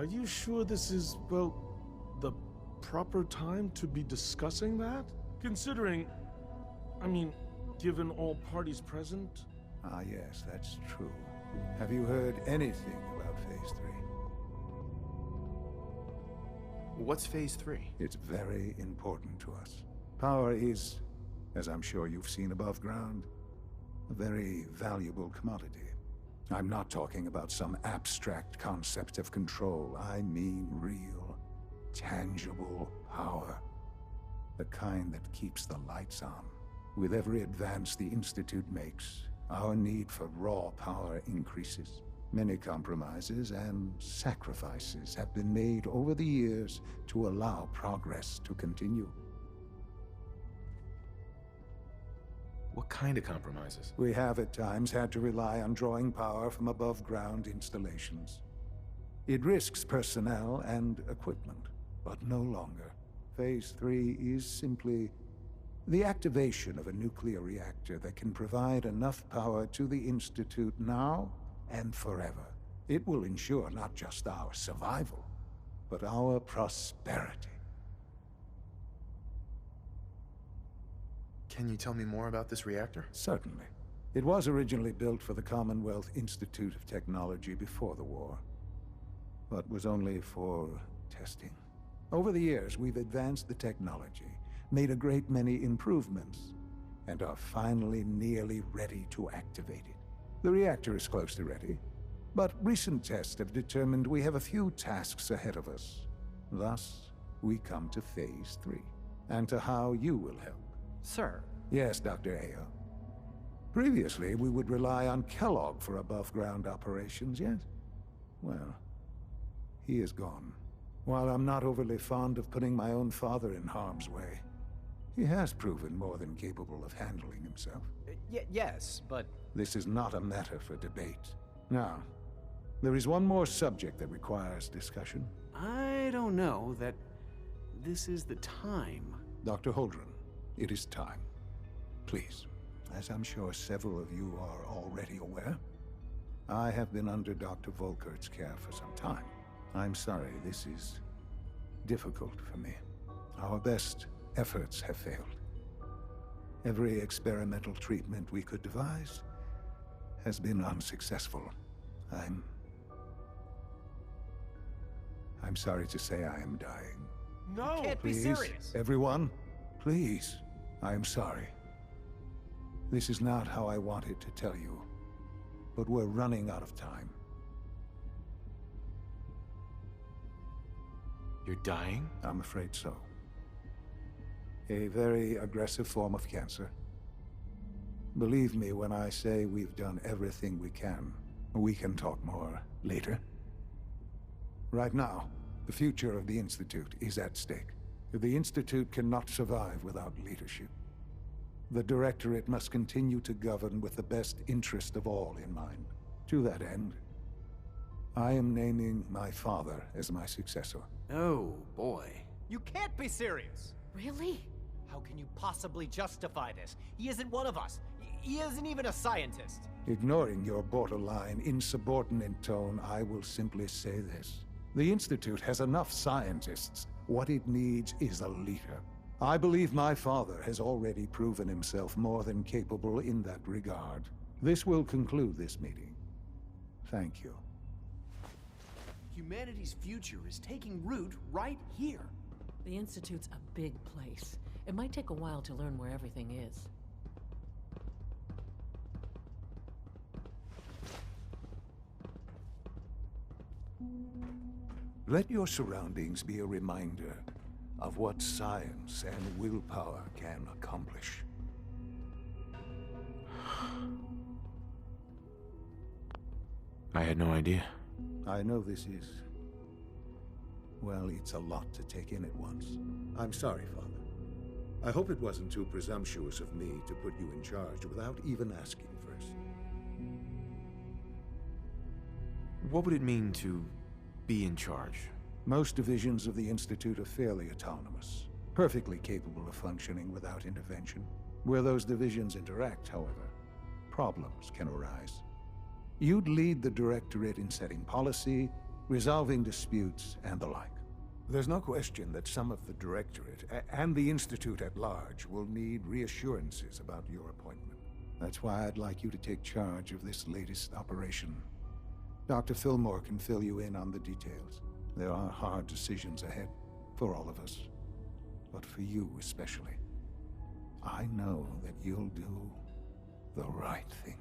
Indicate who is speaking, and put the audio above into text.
Speaker 1: Are you sure this is, well, the proper time to be discussing that? Considering, I mean, given all parties present?
Speaker 2: Ah, yes, that's true. Have you heard anything about Phase 3?
Speaker 3: What's Phase 3?
Speaker 2: It's very important to us. Power is, as I'm sure you've seen above ground, a very valuable commodity. I'm not talking about some abstract concept of control. I mean real, tangible power. The kind that keeps the lights on. With every advance the Institute makes, our need for raw power increases. Many compromises and sacrifices have been made over the years to allow progress to continue.
Speaker 3: What kind of compromises?
Speaker 2: We have at times had to rely on drawing power from above-ground installations. It risks personnel and equipment, but no longer. Phase 3 is simply the activation of a nuclear reactor that can provide enough power to the Institute now and forever. It will ensure not just our survival, but our prosperity.
Speaker 3: Can you tell me more about this reactor?
Speaker 2: Certainly. It was originally built for the Commonwealth Institute of Technology before the war, but was only for testing. Over the years, we've advanced the technology, made a great many improvements, and are finally nearly ready to activate it. The reactor is close to ready, but recent tests have determined we have a few tasks ahead of us. Thus, we come to Phase 3, and to how you will help.
Speaker 4: Sir.
Speaker 2: Yes, Dr. Ayo. Previously, we would rely on Kellogg for above-ground operations, yes? Well, he is gone. While I'm not overly fond of putting my own father in harm's way, he has proven more than capable of handling himself.
Speaker 4: Yes, but...
Speaker 2: This is not a matter for debate. Now, there is one more subject that requires discussion.
Speaker 4: I don't know that this is the time.
Speaker 2: Dr. Holdren, it is time. Please, as I'm sure several of you are already aware, I have been under Dr. Volkert's care for some time. I'm sorry, this is difficult for me. Our best efforts have failed. Every experimental treatment we could devise has been unsuccessful. I'm sorry to say I am dying.
Speaker 1: No!
Speaker 4: You can't be serious!
Speaker 2: Everyone, please. I am sorry. This is not how I wanted to tell you, but we're running out of time.
Speaker 3: You're dying?
Speaker 2: I'm afraid so. A very aggressive form of cancer. Believe me when I say we've done everything we can. We can talk more later. Right now, the future of the Institute is at stake. The Institute cannot survive without leadership. The Directorate must continue to govern with the best interest of all in mind. To that end, I am naming my father as my successor.
Speaker 4: Oh, boy.
Speaker 5: You can't be serious!
Speaker 6: Really?
Speaker 5: How can you possibly justify this? He isn't one of us. He isn't even a scientist.
Speaker 2: Ignoring your borderline, insubordinate tone, I will simply say this. The Institute has enough scientists. What it needs is a leader. I believe my father has already proven himself more than capable in that regard. This will conclude this meeting. Thank you.
Speaker 4: Humanity's future is taking root right here.
Speaker 6: The Institute's a big place. It might take a while to learn where everything is.
Speaker 2: Let your surroundings be a reminder of what science and willpower can accomplish.
Speaker 3: I had no idea.
Speaker 2: I know this is... well, it's a lot to take in at once. I'm sorry, Father. I hope it wasn't too presumptuous of me to put you in charge without even asking first.
Speaker 3: What would it mean to be in charge?
Speaker 2: Most divisions of the Institute are fairly autonomous, perfectly capable of functioning without intervention. Where those divisions interact, however, problems can arise. You'd lead the Directorate in setting policy, resolving disputes, and the like. There's no question that some of the Directorate and the Institute at large will need reassurances about your appointment. That's why I'd like you to take charge of this latest operation. Dr. Fillmore can fill you in on the details. There are hard decisions ahead, for all of us. But for you especially. I know that you'll do the right thing.